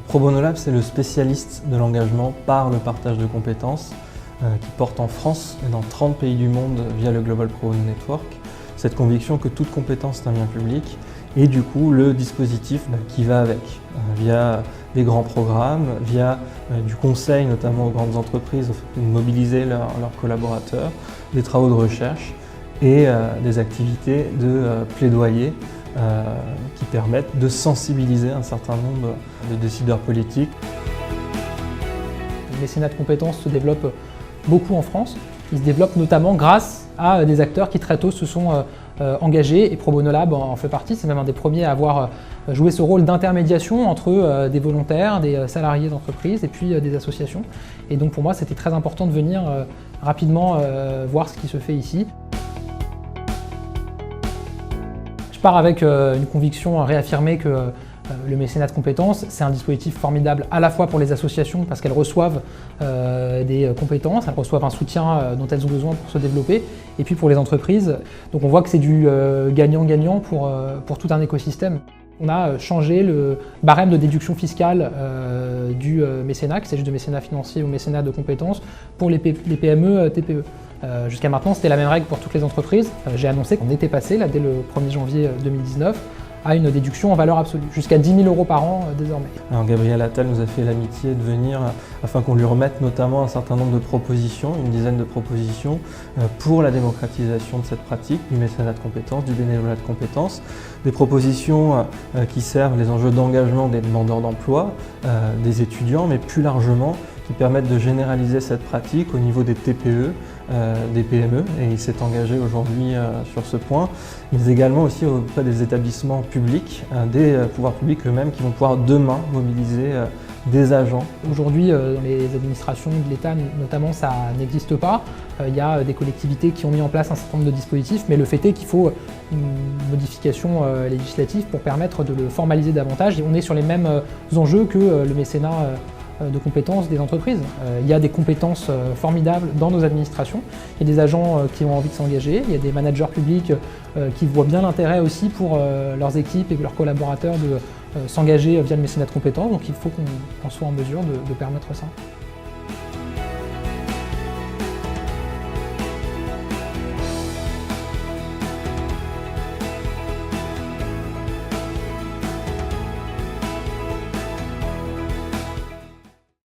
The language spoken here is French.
Pro Bono Lab, c'est le spécialiste de l'engagement par le partage de compétences qui porte en France et dans 30 pays du monde via le Global Pro Bono Network. Cette conviction que toute compétence est un bien public et du coup le dispositif qui va avec, via des grands programmes, via du conseil notamment aux grandes entreprises, de mobiliser leurs collaborateurs, des travaux de recherche et des activités de plaidoyer qui permettent de sensibiliser un certain nombre de décideurs politiques. Le mécénat de compétences se développe beaucoup en France. Il se développe notamment grâce à des acteurs qui très tôt se sont engagés et Pro Bono Lab en fait partie. C'est même un des premiers à avoir joué ce rôle d'intermédiation entre des volontaires, des salariés d'entreprise et puis des associations. Et donc pour moi, c'était très important de venir rapidement voir ce qui se fait ici. Je pars avec une conviction réaffirmée que le mécénat de compétences, c'est un dispositif formidable à la fois pour les associations parce qu'elles reçoivent des compétences, elles reçoivent un soutien dont elles ont besoin pour se développer, et puis pour les entreprises. Donc on voit que c'est du gagnant-gagnant pour tout un écosystème. On a changé le barème de déduction fiscale du mécénat, qu'il s'agisse de mécénat financier ou mécénat de compétences, pour les PME, TPE. Jusqu'à maintenant, c'était la même règle pour toutes les entreprises. J'ai annoncé qu'on était passé, là, dès le 1er janvier 2019, à une déduction en valeur absolue, jusqu'à 10 000 € par an désormais. Alors Gabriel Attal nous a fait l'amitié de venir afin qu'on lui remette notamment un certain nombre de propositions, une dizaine de propositions pour la démocratisation de cette pratique, du mécénat de compétences, du bénévolat de compétences, des propositions qui servent les enjeux d'engagement des demandeurs d'emploi, des étudiants, mais plus largement qui permettent de généraliser cette pratique au niveau des TPE, des PME, et il s'est engagé aujourd'hui sur ce point, mais également aussi auprès des établissements publics, des pouvoirs publics eux-mêmes qui vont pouvoir demain mobiliser des agents. Aujourd'hui, dans les administrations de l'État notamment, ça n'existe pas. Il y a des collectivités qui ont mis en place un certain nombre de dispositifs, mais le fait est qu'il faut une modification législative pour permettre de le formaliser davantage. Et on est sur les mêmes enjeux que le mécénat de compétences des entreprises. Il y a des compétences formidables dans nos administrations, il y a des agents qui ont envie de s'engager, il y a des managers publics qui voient bien l'intérêt aussi pour leurs équipes et leurs collaborateurs de s'engager via le mécénat de compétences, donc il faut qu'on soit en mesure de permettre ça.